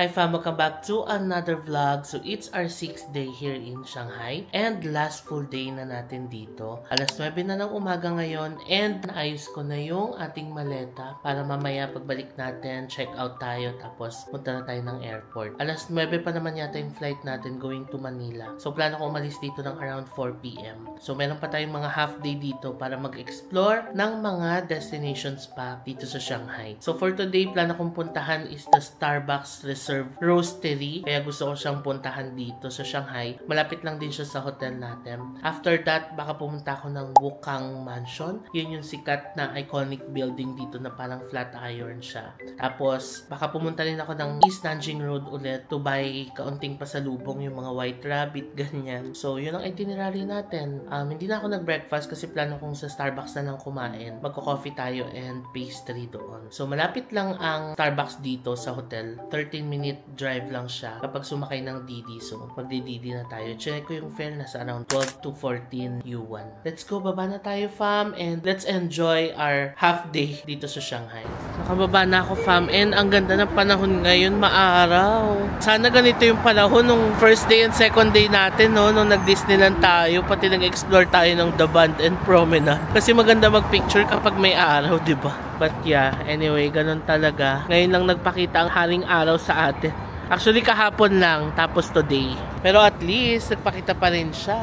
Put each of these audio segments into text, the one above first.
Hi fam, welcome back to another vlog. So it's our 6th day here in Shanghai and last full day na natin dito. Alas 9 na ng umaga ngayon and naayos ko na yung ating maleta para mamaya pagbalik natin, check out tayo tapos punta na tayo ng airport. Alas 9 pa naman yata yung flight natin going to Manila. So plano ko umalis dito ng around 4 PM. So meron pa tayong mga half day dito para mag-explore ng mga destinations pa dito sa Shanghai. So for today, plano kong puntahan is the Starbucks Reserve Roastery. Kaya gusto ko siyang puntahan dito sa Shanghai. Malapit lang din siya sa hotel natin. After that, baka pumunta ako ng Wukang Mansion. Yun yung sikat na iconic building dito na parang flat iron siya. Tapos, baka pumunta rin ako ng East Nanjing Road ulit to buy kaunting pasalubong, yung mga White Rabbit, ganyan. So, yun ang itinerary natin. Hindi na ako nag-breakfast kasi plano kong sa Starbucks na lang kumain. Magko-coffee tayo and pastry doon. So, malapit lang ang Starbucks dito sa hotel. 13-minute drive lang siya kapag sumakay ng Didi. So, magdi-Didi na tayo. Check ko yung fare, nasa around 12 to 14 yuan. Let's go, baba na tayo fam, and let's enjoy our half day dito sa Shanghai. Nakababa na ako fam, and ang ganda ng panahon ngayon, maaraw. Sana ganito yung panahon nung first day and second day natin, no? Nung nag-Disneyland tayo, pati nag-explore tayo ng The Bund and Promenade. Kasi maganda mag-picture kapag may araw, diba? But yeah, anyway, ganun talaga. Ngayon lang nagpakita ang haring araw sa atin. Actually, kahapon lang, tapos today. Pero at least, nagpakita pa rin siya.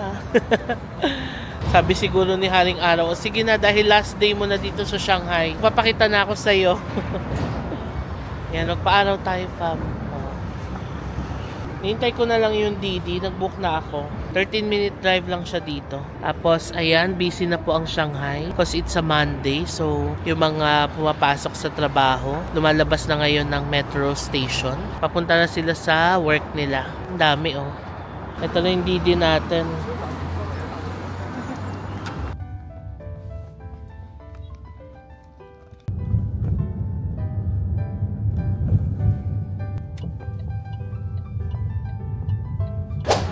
Sabi siguro ni haring araw, sige na, dahil last day mo na dito sa Shanghai, papakita na ako sa'yo. Yan, magpa-araw tayo, fam. Nihintay ko na lang yung Didi, nag-book na ako. 13-minute drive lang siya dito. Tapos, ayan, busy na po ang Shanghai because it's a Monday. So, yung mga pumapasok sa trabaho, lumalabas na ngayon ng metro station. Papunta na sila sa work nila. Ang dami, oh. Ito na yung Didi natin.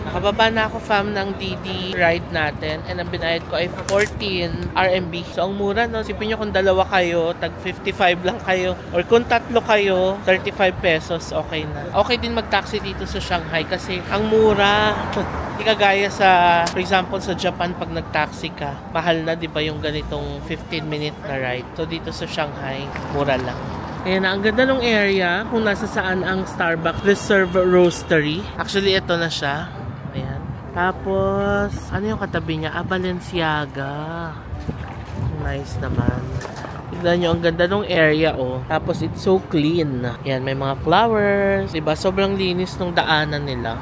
Nakababa na ako fam ng Didi ride natin and ang binayad ko ay 14 RMB. So ang mura, no? Sipin nyo kung dalawa kayo, tag 55 lang kayo. Or kung tatlo kayo, 35 pesos, okay na. Okay din mag-taxi dito sa Shanghai kasi ang mura. Hindi kagaya sa, for example, sa Japan pag nag-taxi ka, mahal na, di ba, yung ganitong 15-minute na ride. So dito sa Shanghai, mura lang. Ayan na, ang ganda ng area kung nasa saan ang Starbucks Reserve Roastery. Actually, ito na siya. Ayan. Tapos, ano yung katabi niya? Balenciaga. Nice naman. Tignan nyo, ang ganda ng area, oh. Tapos, it's so clean. Ayan, may mga flowers. Diba? Sobrang linis ng daanan nila.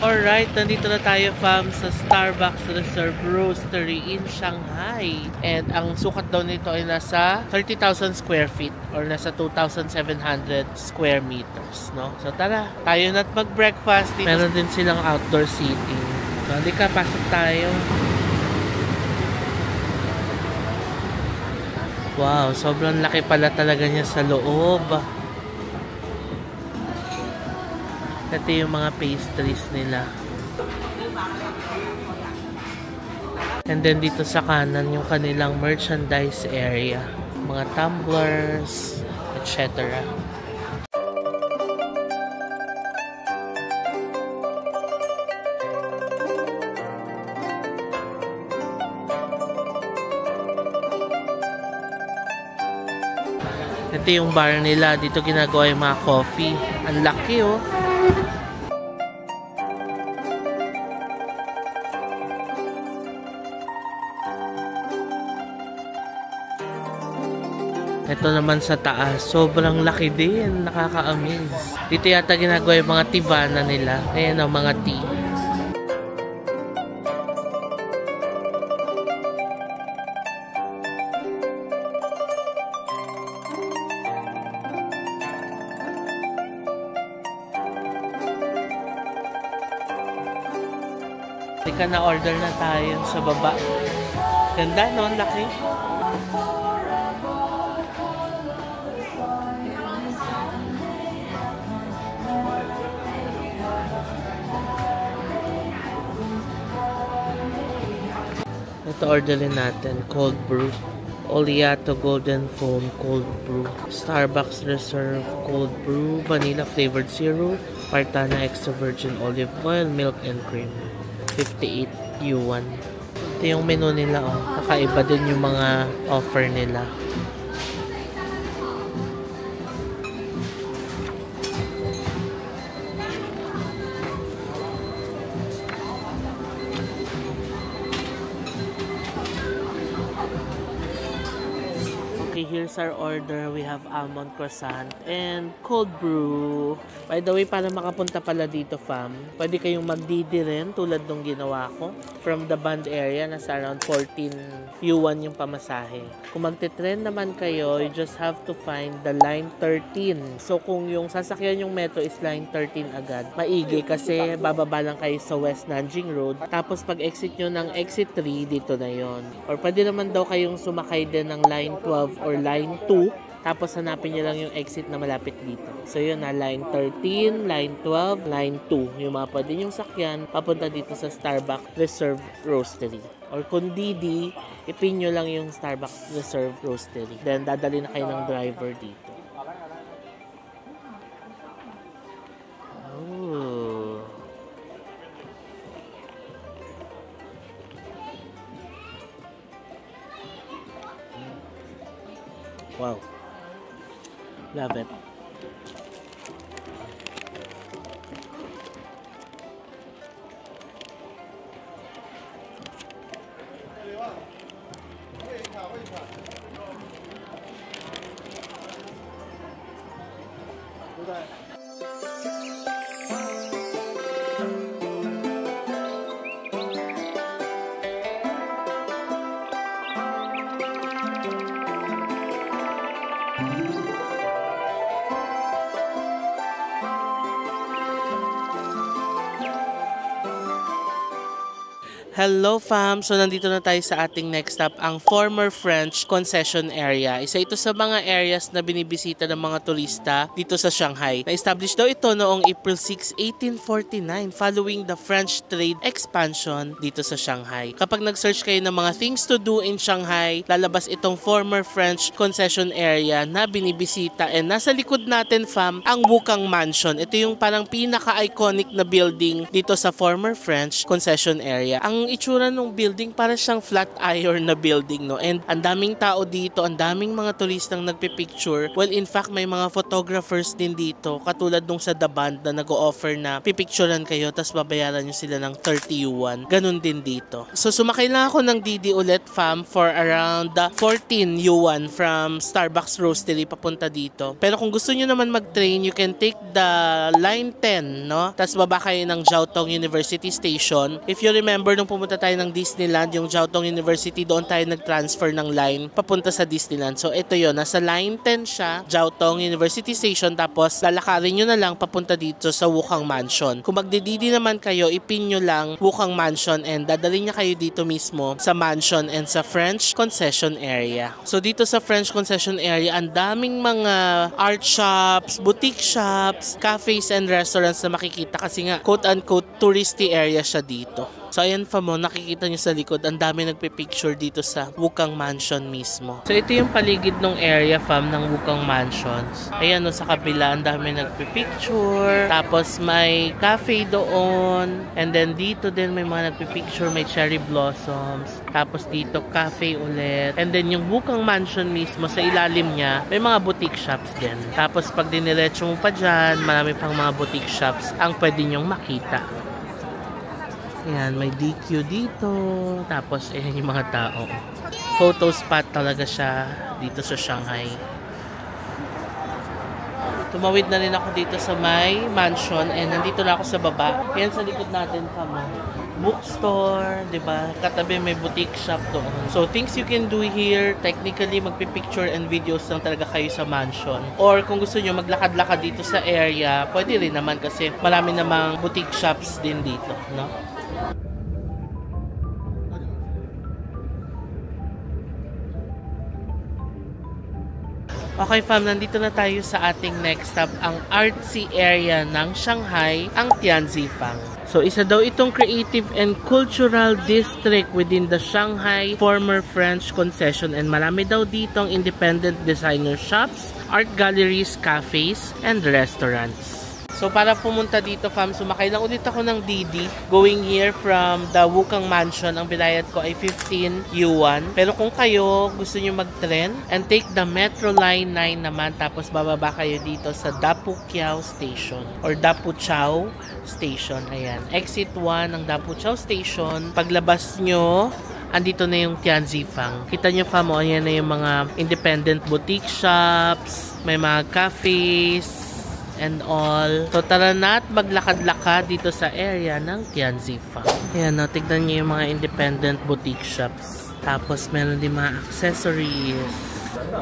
Alright, nandito na tayo fam sa Starbucks Reserve Roastery in Shanghai. And ang sukat daw nito ay nasa 30,000 square feet or nasa 2,700 square meters, no? So tara, tayo na't mag-breakfast. Meron din silang outdoor seating. So halika, pasok tayo. Wow, sobrang laki pala talaga niya sa loob. Ito yung mga pastries nila. And then dito sa kanan yung kanilang merchandise area. Mga tumblers, etc. Ito yung bar nila. Dito ginagawa yung mga coffee. Ang laki, oh. Ito naman sa taas, sobrang laki din, nakaka-amaze. Dito yata ginagawa yung mga tivana nila. Ayan o, mga tea. Teka, na-order na tayo sa baba. Ganda, no? Laki. Ito orderin natin, cold brew. Oleato Golden Foam Cold Brew. Starbucks Reserve Cold Brew. Vanilla Flavored Zero. Partana Extra Virgin Olive Oil. Milk and Cream. 58 yuan. Ito yung menu nila. Oh. Kakaiba din yung mga offer nila. Okay, here's our order. We have almond croissant and cold brew. By the way, para makapunta pala dito, fam, pwede kayong magdidi rin tulad nung ginawa ko. From the band area, nasa around 14 yuan yung pamasahe. Kung magte-trend naman kayo, you just have to find the line 13. So, kung yung sasakyan yung metro is line 13 agad, maigi kasi bababa lang kayo sa West Nanjing Road. Tapos, pag exit nyo ng exit 3, dito na yon. Or pwede naman daw kayong sumakay din ng line 12 or line 2, tapos hanapin nyo lang yung exit na malapit dito. So yun na, line 13, line 12, line 2. Yung mga pwede yung sakyan, papunta dito sa Starbucks Reserve Roastery. Or kung Didi, ipin nyo lang yung Starbucks Reserve Roastery. Then dadali na kayo ng driver dito. Oh. Wow. Love it. Hello fam! So nandito na tayo sa ating next stop, ang former French concession area. Isa ito sa mga areas na binibisita ng mga turista dito sa Shanghai. Na-establish daw ito noong April 6, 1849 following the French trade expansion dito sa Shanghai. Kapag nag-search kayo ng mga things to do in Shanghai, lalabas itong former French concession area na binibisita. And nasa likod natin fam, ang Wukang Mansion. Ito yung parang pinaka-iconic na building dito sa former French concession area. Ang itsura ng building para siyang flat iron na building, no? And ang daming tao dito, ang daming mga turistang nagpipicture. Well, in fact, may mga photographers din dito, katulad nung sa The Band na nag-o-offer na pipicturean kayo tapos babayaran nyo sila ng 30 yuan. Ganun din dito. So, sumakay lang ako ng Didi ulit, fam, for around 14 yuan from Starbucks Roastery papunta dito. Pero kung gusto nyo naman mag-train, you can take the line 10, no? Tapos baba kayo ng Jiaotong University Station. If you remember, nung pumunta tayo ng Disneyland, yung Jiaotong University, doon tayo nag-transfer ng line papunta sa Disneyland. So, ito yun. Nasa line 10 siya, Jiaotong University Station, tapos lalakarin nyo na lang papunta dito sa Wukang Mansion. Kung magdididi naman kayo, ipin nyo lang Wukang Mansion and dadalhin niya kayo dito mismo sa mansion and sa French concession area. So, dito sa French concession area, ang daming mga art shops, boutique shops, cafes and restaurants na makikita kasi nga, quote-unquote, touristy area siya dito. So, ayan fam, nakikita nyo sa likod, ang dami nagpipicture dito sa Wukang Mansion mismo. So, ito yung paligid ng area fam ng Wukang Mansions. Ayan o, sa kabila, ang dami nagpipicture. Tapos, may cafe doon. And then, dito din may mga nagpipicture, may cherry blossoms. Tapos, dito, cafe ulit. And then, yung Wukang Mansion mismo, sa ilalim niya, may mga boutique shops din. Tapos, pag diniretso mo pa dyan, marami pang mga boutique shops ang pwede nyong makita. Ayan, may DQ dito. Tapos, ayan yung mga tao. Photo spot talaga siya dito sa Shanghai. Tumawid na rin ako dito sa may mansion. And nandito na ako sa baba. Ayan sa likod natin kamo. Bookstore, diba? Katabi may boutique shop doon. So, things you can do here, technically, magpipicture and videos lang talaga kayo sa mansion. Or kung gusto nyo maglakad-lakad dito sa area, pwede rin naman kasi marami namang boutique shops din dito, no? Okay fam, nandito na tayo sa ating next stop, ang artsy area ng Shanghai, ang Tianzifang. So, isa daw itong creative and cultural district within the Shanghai former French concession, and marami daw ditong independent designer shops, art galleries, cafes, and restaurants. So, para pumunta dito, fam, sumakay lang ulit ako ng Didi. Going here from the Wukang Mansion, ang binayad ko ay 15 yuan. Pero kung kayo gusto nyo mag-tren and take the Metro Line 9 naman, tapos bababa kayo dito sa Dapuqiao Station or Dapuqiao Station. Ayan, exit 1 ng Dapuqiao Station. Paglabas nyo, andito na yung Tianzifang. Kita nyo, fam, ayan na yung mga independent boutique shops, may mga cafes, and all. So, tara na at maglakad-lakad dito sa area ng Tianzifang. Ayan, no, tignan nyo yung mga independent boutique shops. Tapos, meron din mga accessories.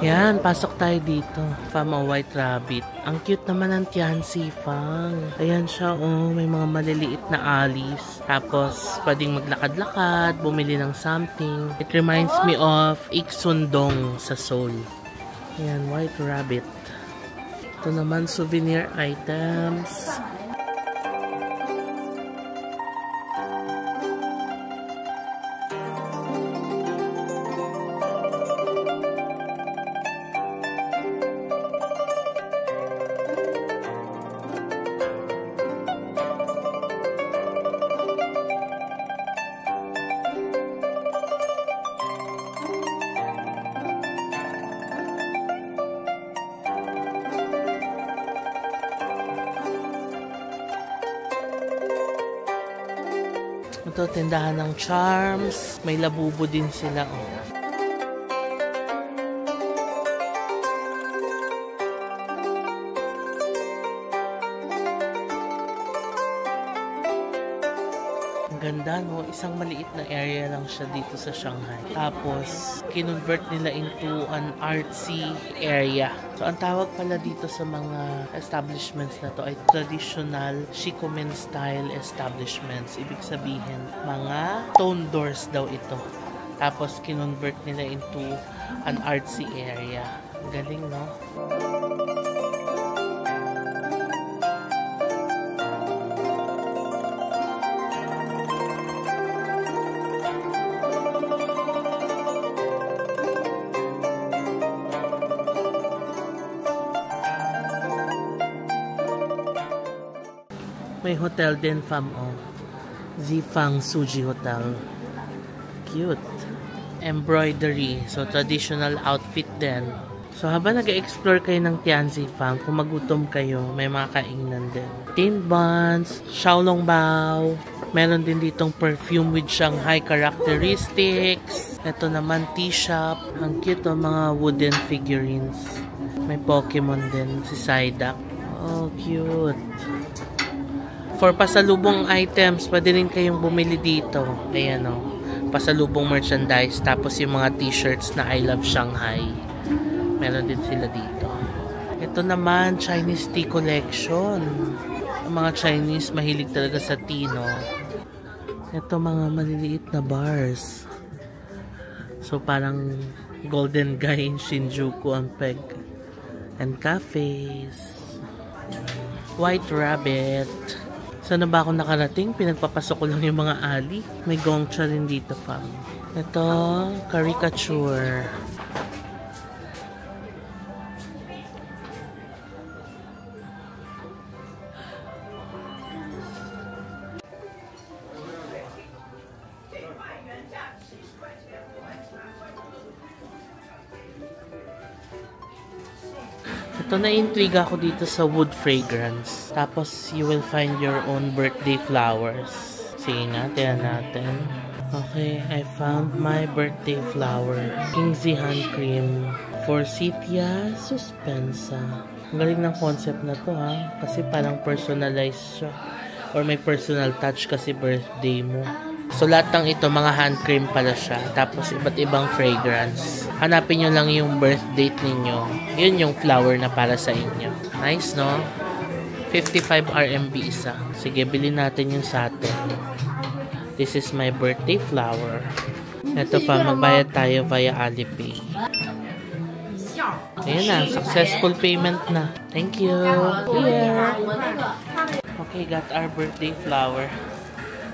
Ayan, pasok tayo dito. Fam, White Rabbit. Ang cute naman ng Tianzifang. Ayan siya, oh. May mga maliliit na alleys. Tapos, pwedeng maglakad-lakad, bumili ng something. It reminds me of Iksundong sa Seoul. Ayan, White Rabbit. Ito naman, souvenir items. Ito, tindahan ng charms. May labubo din sila. Oh. Ang ganda, no? Isang maliit na area lang siya dito sa Shanghai. Tapos, kinonvert nila into an artsy area. So, ang tawag pala dito sa mga establishments na to ay traditional Shikomen style establishments. Ibig sabihin, mga tone doors daw ito. Tapos, kinonvert nila into an artsy area. Galing, no? May hotel din, fam, oh. Zifang Suji Hotel. Cute. Embroidery. So, traditional outfit din. So, habang nag-explore kayo ng Tianzifang, kung magutom kayo, may mga kainan din. Tin buns, xiaolongbao. Meron din ditong perfume with Shanghai characteristics. Ito naman, tea shop. Ang cute, oh, mga wooden figurines. May Pokemon din, si Psyduck. Oh, cute. For pasalubong items, pwede rin kayong bumili dito. Ayan, o. Pasalubong merchandise. Tapos yung mga t-shirts na I Love Shanghai. Meron din sila dito. Ito naman, Chinese tea collection. Ang mga Chinese, mahilig talaga sa tea, no? Ito, mga maliliit na bars. So, parang Golden Guy in Shinjuku ang peg. And cafes. White Rabbit. Saan na ba ako nakarating? Pinagpapasok ko lang yung mga alley. May gongcha rin dito, fam. Ito, caricature. Ito, na-intriga ako dito sa wood fragrance. Tapos, you will find your own birthday flowers. Sige nga, tiyan natin. Okay, I found my birthday flower. Kingsley Hand Cream. Forsythia Suspensa. Ang galing ng concept na to, ha? Kasi parang personalized siya. Or may personal touch kasi birthday mo. So, lahat ng ito, mga hand cream pala siya. Tapos, iba't ibang fragrance. Hanapin nyo lang yung birth date ninyo. Yun yung flower na para sa inyo. Nice, no? 55 RMB isa. Sige, bilhin natin yung sa atin. This is my birthday flower. Ito pa, magbayad tayo via Alipay. Ayan na, successful payment na. Thank you. Here. Okay, got our birthday flower.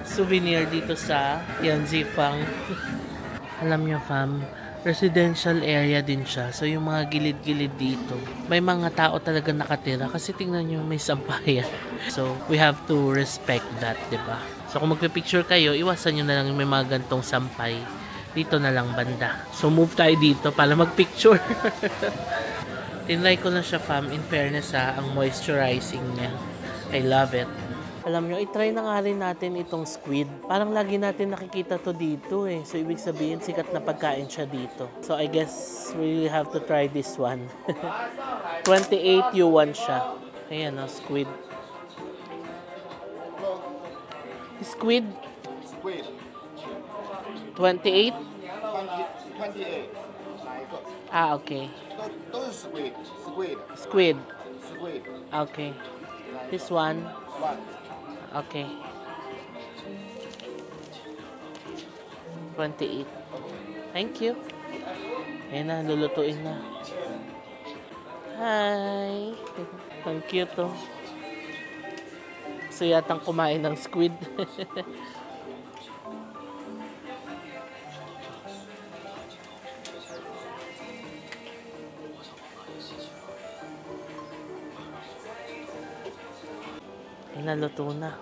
souvenir dito sa Tianzifang. Alam nyo fam, residential area din siya. So yung mga gilid-gilid dito, may mga tao talaga nakatira kasi tingnan nyo may sampayan. So we have to respect that, diba? So kung magpipicture kayo, iwasan nyo na lang may mga gantong sampay. Dito na lang banda. So move tayo dito para magpicture. Tinry ko na siya fam, in fairness ang moisturizing niya. I love it. Alam nyo, itry na nga rin natin itong squid. Parang lagi natin nakikita to dito eh. So, ibig sabihin, sikat na pagkain siya dito. So, I guess we have to try this one. 28 yuan siya. Ayan o, squid. Squid? Squid. 28? 28. Ah, okay. 都是 squid. Squid. Squid. Squid. Okay. This one? One. Okay. 28. Thank you. Ayan na, lulutuin na. Hi! Ang cute to. So yatang kumain ng squid. Ayan na, luto na.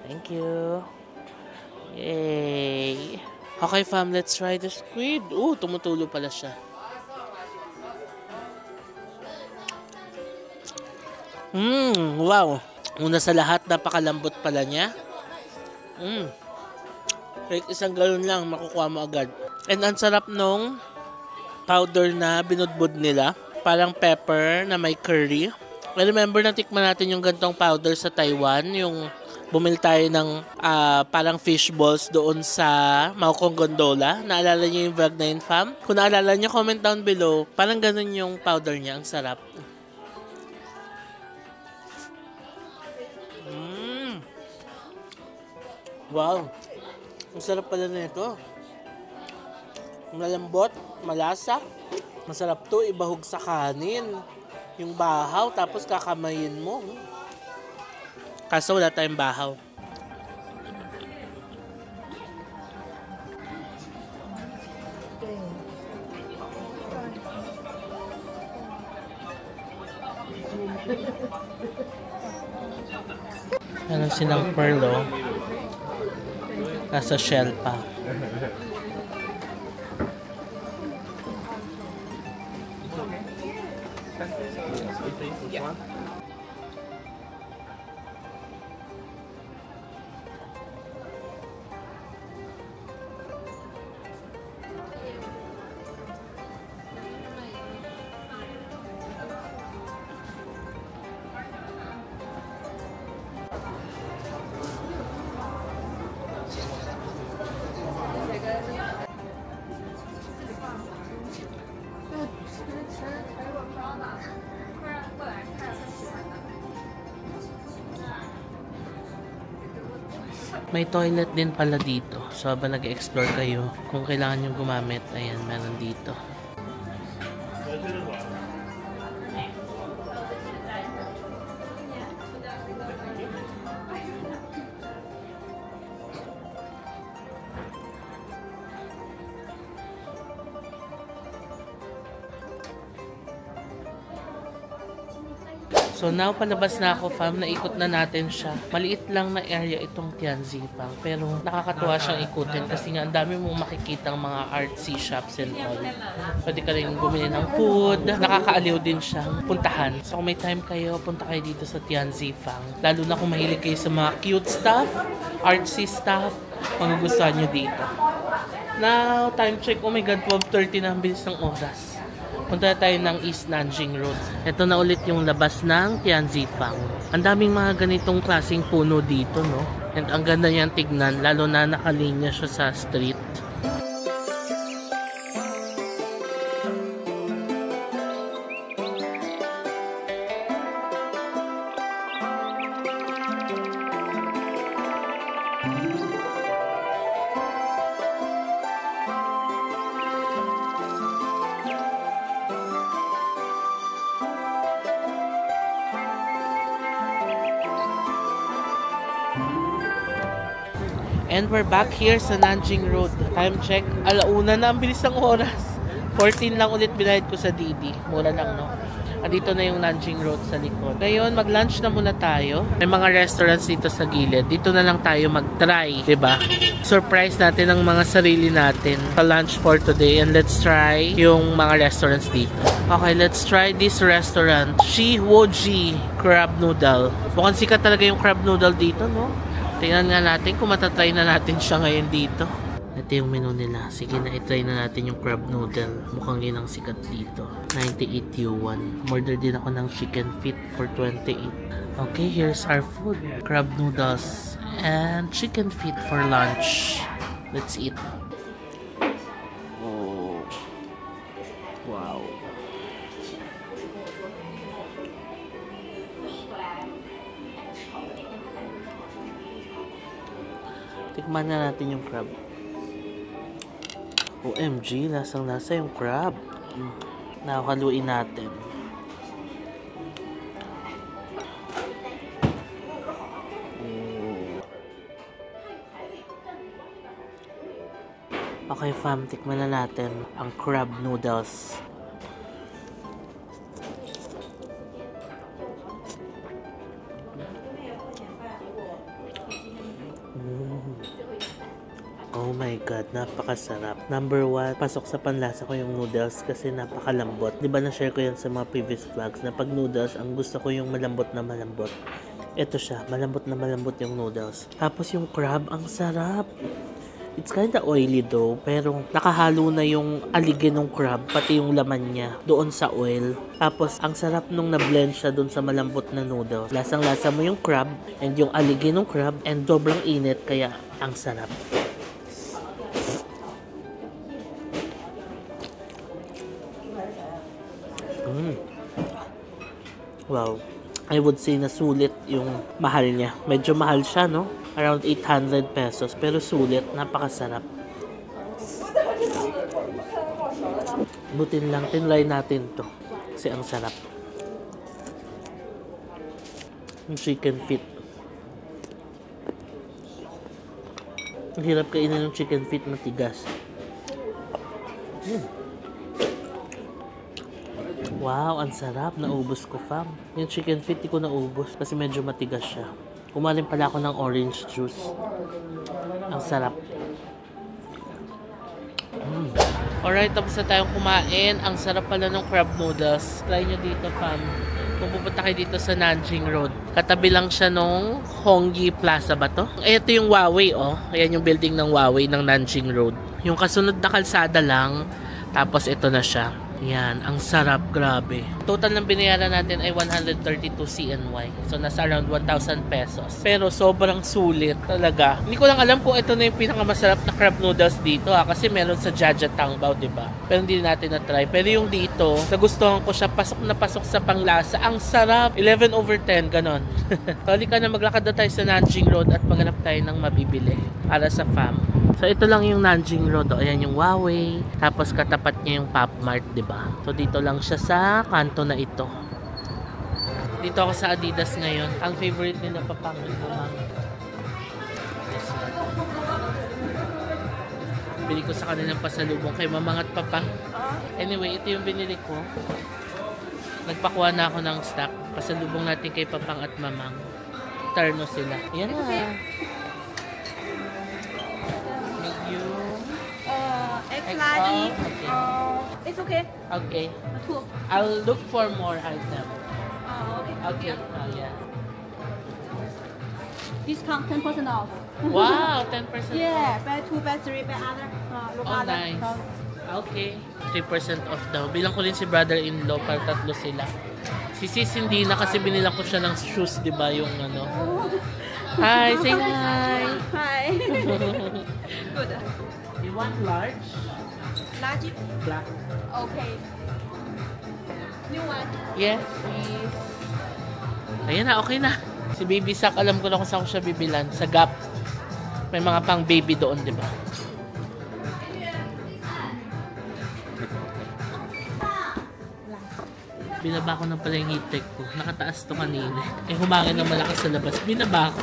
Thank you. Yay! Okay fam, let's try the squid. Tumutulo pala siya. Wow! Una sa lahat, napakalambot pala niya. Like isang galon lang, makukuha mo agad. And ang sarap nung powder na binudbud nila. Parang pepper na may curry. I remember na tikman natin yung gantong powder sa Taiwan. Yung bumili tayo ng parang fish balls doon sa Maokong Gondola. Naalala niyo yung vlog na yun, fam? Kung naalala niyo, comment down below. Parang ganun yung powder niya. Ang sarap. Wow! Ang sarap pala na ito. Malambot, malasa. Masarap to, ibahog sa kanin. Yung bahaw, tapos kakamayin mo. Kaso wala tayong bahaw. Ano silang perlo? Nasa shell pa. May toilet din pala dito. So, habang nag-explore kayo, kung kailangan nyo gumamit, ayan, meron dito. So now palabas na ako fam, naikot na natin siya. Maliit lang na area itong Tianzifang, pero nakakatuwa siyang ikutin kasi nga ang dami mong makikitang mga artsy shops and all. Pwede ka rin bumili ng food, nakakaaliw din siyang puntahan. So kung may time kayo, punta kayo dito sa Tianzifang. Lalo na kung mahilig kayo sa mga cute stuff, artsy stuff, magugustuhan nyo dito. Now, time check, oh my god, 12:30 na, ang bilis ng oras. Punta tayo ng East Nanjing Road. Ito na ulit yung labas ng Tianzifang. Ang daming mga ganitong klaseng puno dito, no? And ang ganda niyang tignan, lalo na nakalinya siya sa street. And we're back here sa Nanjing Road. Time check, 1:00 na. Ang bilis ng oras. 14 lang ulit binayad ko sa Didi. Mura lang, no? Andito na yung Nanjing Road sa likod. Ngayon, mag-lunch na muna tayo. May mga restaurants dito sa gilid. Dito na lang tayo mag-try, diba? Surprise natin ang mga sarili natin sa lunch for today. And let's try yung mga restaurants dito. Okay, let's try this restaurant. Shiwoji Crab Noodle. Mukhang sikat talaga yung crab noodle dito, no? Tingnan nga natin kung matatry na natin siya ngayon dito. Ito yung menu nila. Sige na, itry na natin yung crab noodle. Mukhang yun ang sikat dito. 98 yuan. Order din ako ng chicken feet for 28. Okay, here's our food. Crab noodles and chicken feet for lunch. Let's eat. Oh. Wow. Tikman na natin yung crab. OMG, lasang-lasa yung crab. Nakakaluin natin. Okay fam, tikman na natin ang crab noodles. Oh my God, napakasarap. Number 1, pasok sa panlasa ko yung noodles kasi napakalambot. Diba na-share ko yan sa mga previous vlogs na pag noodles, ang gusto ko yung malambot na malambot. Ito siya, malambot na malambot yung noodles. Tapos yung crab, ang sarap. It's kinda oily though, pero nakahalo na yung aligin ng crab, pati yung laman niya doon sa oil. Tapos, ang sarap nung na-blend siya doon sa malambot na noodles. Lasang-lasa mo yung crab and yung aligin ng crab and sobrang init, kaya ang sarap. Wow. I would say na sulit yung mahal niya. Medyo mahal siya, no? Around 800 pesos. Pero sulit. Napakasarap. Butin lang. Tinry natin to. Kasi ang sarap. Yung chicken feet. Ang hirap kainin ng chicken feet, matigas. Wow, ang sarap. Naubos ko, fam. Yung chicken feet, di ko naubos kasi medyo matigas siya. Kumain pala ako ng orange juice. Ang sarap. Alright, tapos na tayong kumain. Ang sarap pala ng crab noodles. Try nyo dito, fam. Kung pupunta kayo dito sa Nanjing Road. Katabi lang siya nung Hongyi Plaza ba to? Ito yung Huawei, oh. Ayan yung building ng Huawei ng Nanjing Road. Yung kasunod na kalsada lang. Tapos ito na siya. Yan, ang sarap, grabe. Total ng binayaran natin ay 132 CNY. So, nasa around 1,000 pesos. Pero, sobrang sulit talaga. Hindi ko lang alam kung ito na yung pinakamasarap na crab noodles dito, ha? Kasi meron sa Jaja Tangbao, diba? Pero hindi natin na-try. Pero yung dito, nagustuhan ko siya, pasok na pasok sa panglasa. Ang sarap! 11/10, ganon. Tali ka na, maglakad na tayo sa Nanjing Road at maghanap tayo ng mabibili para sa fam. So, ito lang yung Nanjing Road. O, ayan yung Huawei. Tapos, katapat niya yung Pop Mart, diba? So, dito lang siya sa kanto na ito. Dito ako sa Adidas ngayon. Ang favorite nila papangin ko lang. Bili ko sa kanilang pasalubong kay Mamang at Papa. Anyway, ito yung binili ko. Nagpakuha na ako ng stock. Pasalubong natin kay Papang at Mamang. Terno sila. Yan na. Large. Okay. It's okay. Okay. Two. I'll look for more items. Okay. Okay. Oh, yeah. Discount 10% off. Wow, 10%. Yeah, buy two, buy three, buy other. Look Oh, other. nice. Okay. 3% off daw. Bilang ko rin si brother-in-law para tatlo sila. Si sis hindi na kasi binilang ko siya ng shoes, di ba? Yung ano. Hi, say hi. Hi. Good. You want large? Large. Black. Okay. New one. Yes, please. Ayan na, okay na. Si Baby Sak, alam ko na kung saan ko siya bibilan. Sa Gap. May mga pang baby doon, di ba? Binaba ko na pala yung heat tech ko. Nakataas to kanina. Eh, humangin na malakas sa labas. Binaba ko.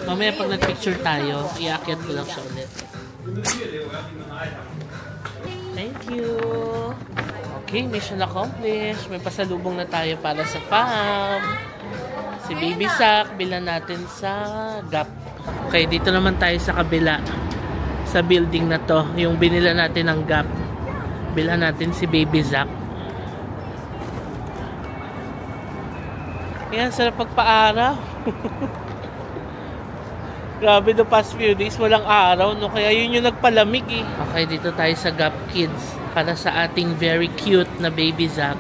Mamaya pag nag-picture tayo, iakyat ko lang siya ulit. Thank you! Okay, mission accomplished. May pasalubong na tayo para sa fam. Si Baby Zach, bilan natin sa Gap. Okay, dito naman tayo sa kabila. Sa building na to, yung binila natin ng Gap. Bilhan natin si Baby Zach. Ayan, sarap pagpa-araw. Grabe, the past few days walang araw, no? Kaya yun yung nagpalamig eh. Okay, dito tayo sa Gap Kids para sa ating very cute na Baby Zach.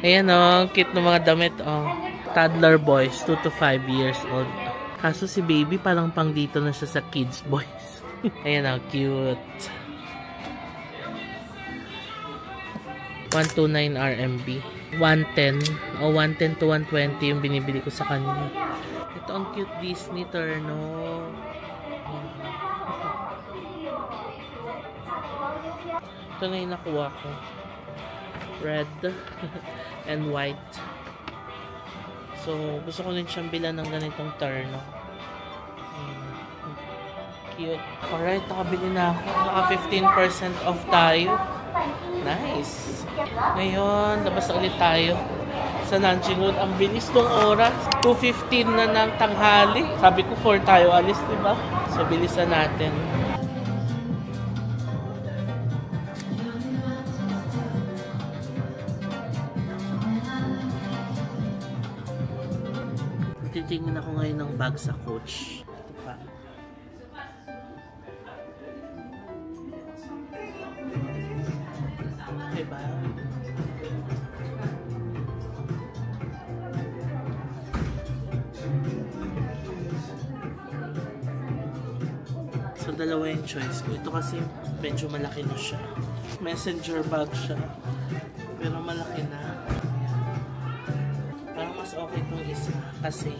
Ayan o, cute ng mga damit o. Toddler boys, 2 to 5 years old. Kaso si Baby parang pang dito na siya sa kids boys. Ayan o, cute. 129 RMB. 110 o 110 to 120 yung binibili ko sa kanya. Ito ang cute Disney Terno. Ito na yung nakuha ko. Red and white. So, gusto ko rin siyang bilan ng ganitong terno. Cute. Alright, nakabili na ako. Naka 15% off tayo. Nice. Ngayon, labas ulit tayo sa Nanjing Road. Ang bilis ng oras. 2:15 na ng tanghali. Sabi ko 4 tayo alis, diba? So, bilisan natin. Titingin ako ngayon ng bag sa Coach. Diba? Diba? So, dalawa yung choice ko. Ito kasi medyo malaki na siya. Messenger bag siya. Pero malaki na. Parang mas okay itong isa. Kasi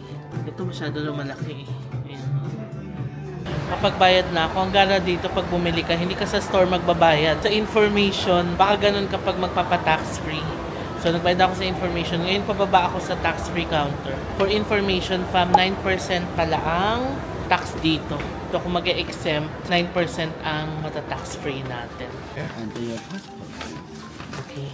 ito masyado na malaki. Ayan. Kapag bayad na ako, ang gara dito pag bumili ka, hindi ka sa store magbabayad. Sa information, baka ganun kapag magpapa-tax free. So, nagbayad ako sa information. Ngayon, pababa ako sa tax-free counter. For information, fam, 9% pala ang tax dito. Ito kung mag-exempt, 9% ang mata-tax free natin. And your passport. Okay.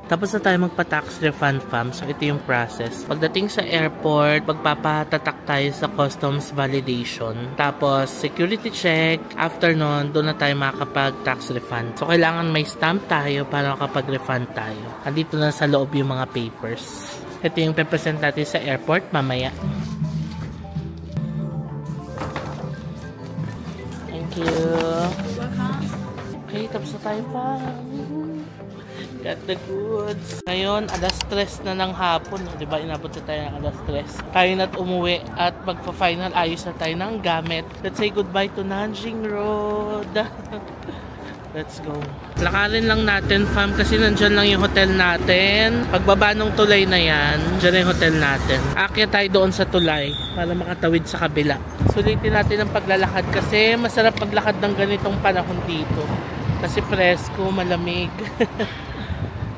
Tapos na tayo magpa-tax refund, fam. So, ito yung process. Pagdating sa airport, magpapatatak tayo sa customs validation. Tapos, security check. After nun, doon na tayo makakapag-tax refund. So, kailangan may stamp tayo para makapag-refund tayo. Andito na sa loob yung mga papers. Ito yung pe-present natin sa airport mamaya. Thank you. Okay, tapos na tayo, fam. Got the goods. Ngayon, alas 3 na ng hapon. Diba, inabot na tayo ng alas 3. Tayo na't umuwi at magpa-final ayos na tayo ng gamit. Let's say goodbye to Nanjing Road. Let's go. Lakarin lang natin, fam, kasi nandyan lang yung hotel natin. Pagbaba ng tulay na yan, dyan na yung hotel natin. Akyat tayo doon sa tulay para makatawid sa kabila. Sulitin natin ang paglalakad kasi masarap maglakad ng ganitong panahon dito. Kasi presko, malamig.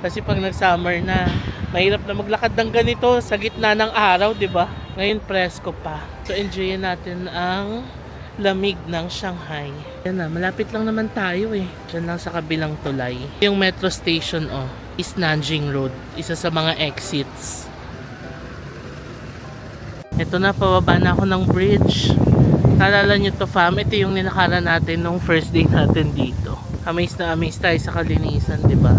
Kasi pag nag-summer na, mahirap na maglakad ng ganito sa gitna ng araw, di ba? Ngayon presko pa. So enjoyin natin ang lamig ng Shanghai. Yan na, malapit lang naman tayo eh. Diyan lang sa kabilang tulay. Yung metro station is Nanjing Road. Isa sa mga exits. Ito na, pababa na ako ng bridge. Naalala nyo to, fam, ito yung ninakaran natin nung first day natin dito. Amaze na amaze tayo sa kalinisan, di ba?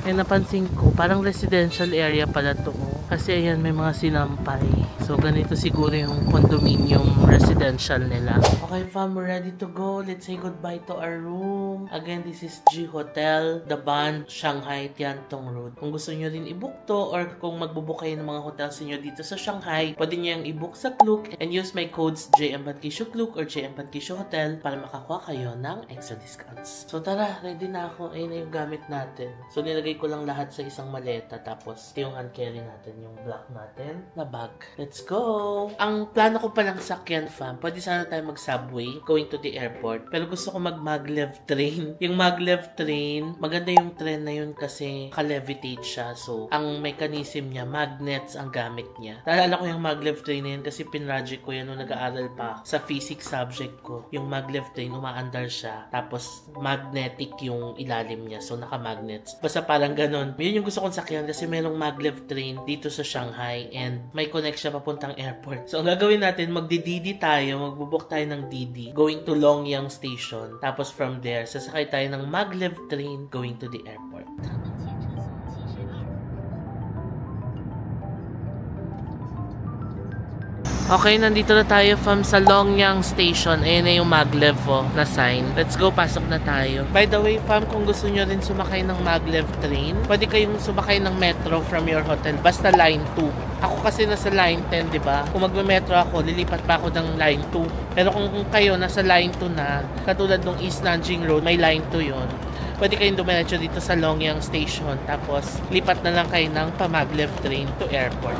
Eh, napansin ko, parang residential area pala to. Kasi ayan, may mga sinampay. So, ganito siguro yung condominium residential nila. Okay, fam, we're ready to go. Let's say goodbye to our room. Again, this is G Hotel, The Bund, Shanghai, Tiantong Road. Kung gusto nyo rin i-book to or kung magbubook kayo ng mga hotels nyo dito sa Shanghai, pwede nyo yung i-book sa Klook and use my codes JMBankisyo Klook or JMBankisyo Hotel para makakuha kayo ng extra discounts. So, tara, ready na ako. Ayun na yung gamit natin. So, nilagay ko lang lahat sa isang maleta tapos ito yung hand carry natin. natin yung black natin na bag. Let's go! Ang plano ko palang sakyan, fam, pwede sana tayo mag-subway going to the airport. Pero gusto ko mag-maglev train. Yung maglev train, maganda yung train na yun kasi ka-levitate siya. So, ang mechanism niya, magnets ang gamit niya. Naalala ko yung maglev train na yun kasi pinroject ko yan nung nag-aaral pa sa physics subject ko. Yung maglev train, umaandar siya. Tapos, magnetic yung ilalim niya. So, naka-magnets. Basta parang ganun. Yun yung gusto kong sakyan kasi merong maglev train dito sa Shanghai and may connection papuntang airport. So, ang gagawin natin, magdi-Didi tayo. Magbubuk tayo ng Didi going to Longyang Station. Tapos from there, sasakay tayo ng maglev train going to the airport. Okay, nandito na tayo from sa Longyang Station. Ayan na yung maglev na sign. Let's go, pasok na tayo. By the way, fam, kung gusto nyo rin sumakay ng maglev train, pwede kayong sumakay ng metro from your hotel. Basta line 2. Ako kasi nasa line 10, di ba? Kung magme-metro ako, lilipat pa ako ng line 2. Pero kung kayo nasa line 2 na, katulad ng East Nanjing Road, may line 2 yon. Pwede kayong dumiretso dito sa Longyang Station. Tapos, lipat na lang kayo ng pa-maglev train to airport.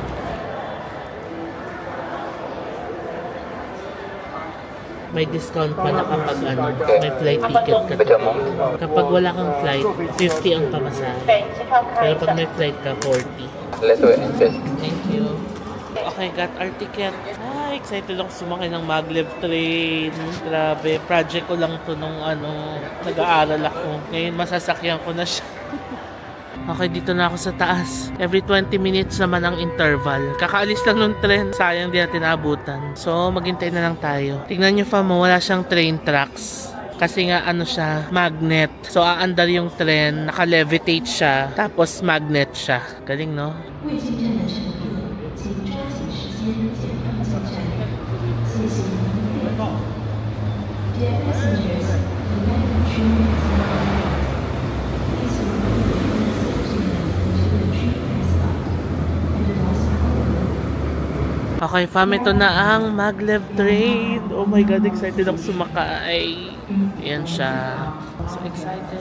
May discount pa na kapag may flight ticket ka. Kapag wala kang flight, 50 ang pamasahe. Pero pag may flight ka, 40. Thank you. Okay, got our ticket. Excited ako sumakay ng maglev train. Grabe, project ko lang to nung nag-aaral ako. Ngayon masasakyan ko na siya. Okay, dito na ako sa taas. Every 20 minutes naman ang interval. Kakaalis lang nung tren. Sayang di natin naabutan. So, maghintay na lang tayo. Tignan nyo, fam, wala siyang train tracks. Kasi nga, siya, magnet. So, aandar yung tren, naka-levitate siya, tapos magnet siya. Galing, no? Okay, fam, ito na ang maglev train. Oh my God, excited ako sumakay. Ayan siya. So excited.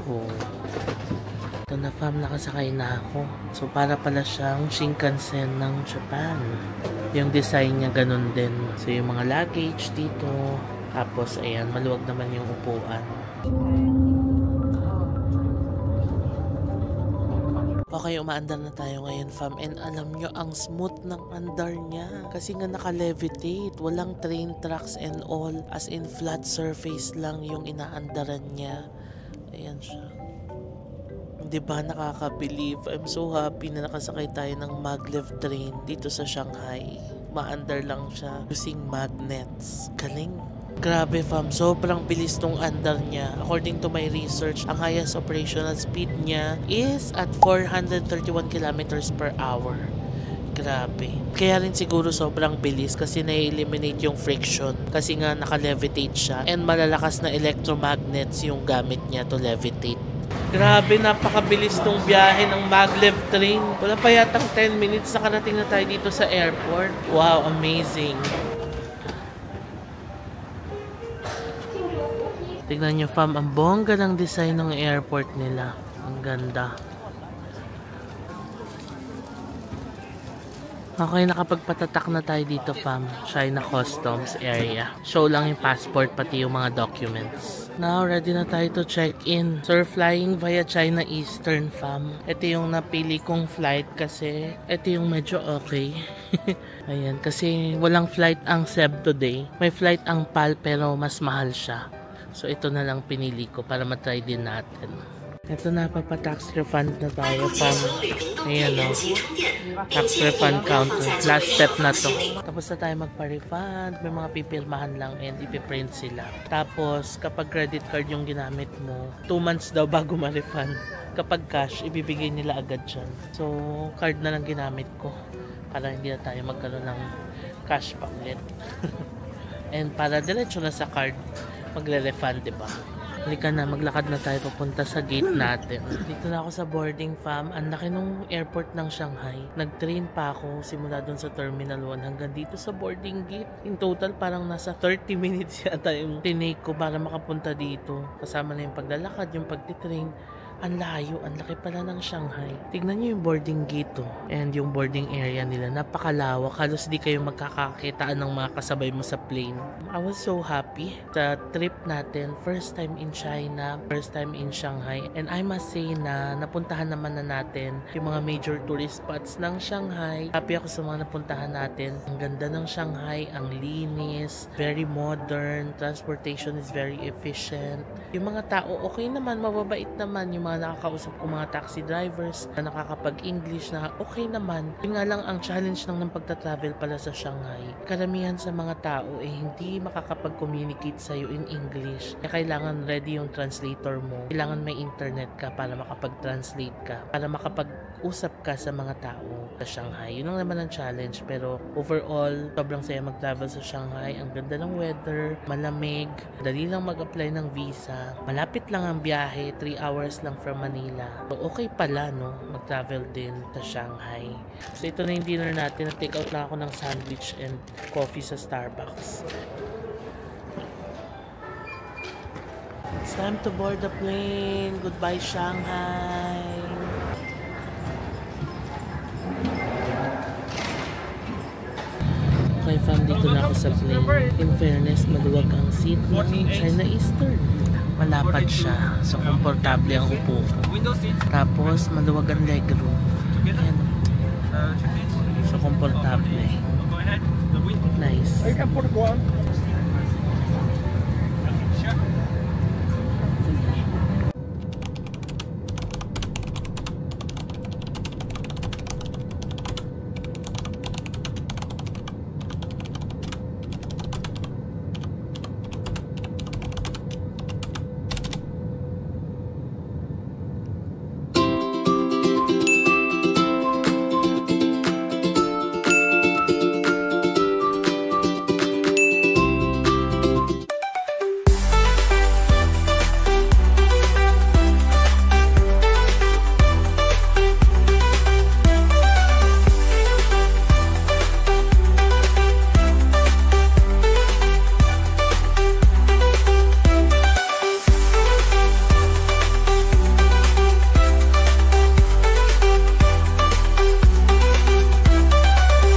Oh. Ito na, fam, nakasakay na ako. So para pala siyang Shinkansen ng Japan. Yung design niya ganun din. So yung mga luggage dito. Tapos ayan, maluwag naman yung upuan. Okay, umaandar na tayo ngayon, fam. And alam nyo, ang smooth ng andar niya. Kasi nga naka-levitate. Walang train tracks and all. As in, flat surface lang yung inaandaran niya. Ayan siya. Diba, nakaka-believe. I'm so happy na nakasakay tayo ng maglev train dito sa Shanghai. Maandar lang siya using magnets. Galing. Grabe, fam, sobrang bilis nung andar niya. According to my research, ang highest operational speed niya is at 431 kilometers per hour. Grabe. Kaya rin siguro sobrang bilis kasi na-eliminate yung friction. Kasi nga naka-levitate siya and malalakas na electromagnets yung gamit niya to levitate. Grabe, napakabilis nung biyahe ng maglev train. Wala pa yatang 10 minutes nakarating na tayo dito sa airport. Wow, amazing. Tignan nyo, fam, ang bongga ng design ng airport nila. Ang ganda. Okay, nakapagpatatak na tayo dito, fam. China Customs area. Show lang yung passport, pati yung mga documents. Now, ready na tayo to check in. So, flying via China Eastern, fam. Ito yung napili kong flight kasi ito yung medyo okay. Ayan, kasi walang flight ang Seb today. May flight ang PAL pero mas mahal siya. So, ito na lang pinili ko para matry din natin. Ito na, papatax refund na tayo, fam. Ayan, o. Tax refund counter. Last step na to. Tapos na tayo magpa-refund. May mga pipirmahan lang and ipiprint sila. Tapos, kapag credit card yung ginamit mo, 2 months daw bago ma-refund. Kapag cash, ibibigay nila agad dyan. So, card na lang ginamit ko. Para hindi na tayo magkaroon ng cash pa ulit. And para diretso na sa card, magre-refund, diba? Halika na, maglakad na tayo papunta sa gate natin. Dito na ako sa boarding, fam. Ang laki nung airport ng Shanghai. Nag-train pa ako simula dun sa Terminal 1 hanggang dito sa boarding gate. In total, parang nasa 30 minutes yata yung tinake ko para makapunta dito. Kasama na yung paglalakad, yung pagtitrain. Ang layo, ang laki pala ng Shanghai. Tignan nyo yung boarding gate to. And yung boarding area nila, napakalawak. Halos di kayo magkakakitaan ng mga kasabay mo sa plane. I was so happy sa trip natin. First time in China, first time in Shanghai. And I must say na napuntahan naman na natin yung mga major tourist spots ng Shanghai. Happy ako sa mga napuntahan natin. Ang ganda ng Shanghai, ang linis, very modern, transportation is very efficient. Yung mga tao, okay naman, mababait naman. Yung mga nakakausap ko mga taxi drivers na nakakapag-English na okay naman. Yun nga lang ang challenge ng pagta-travel pala sa Shanghai. Karamihan sa mga tao hindi makakapag-communicate sa'yo in English. Kaya kailangan ready yung translator mo. Kailangan may internet ka para makapag-translate ka. Para makapag-usap ka sa mga tao sa Shanghai. Yun lang naman ang challenge. Pero overall, sobrang saya mag-travel sa Shanghai. Ang ganda ng weather, malamig, dali lang mag-apply ng visa. Malapit lang ang biyahe, 3 hours lang from Manila. So, okay pala, no? Mag-travel din sa Shanghai. So, ito na yung dinner natin. Nag-take out na ako ng sandwich and coffee sa Starbucks. It's time to board the plane. Goodbye, Shanghai. Okay, fam, dito na ako sa plane. In fairness, maluwag ang seat ng China Eastern. Malapad siya, so komportable ang upo ko. Tapos maluwag ang legroom. Ayan. So komportable. Nice.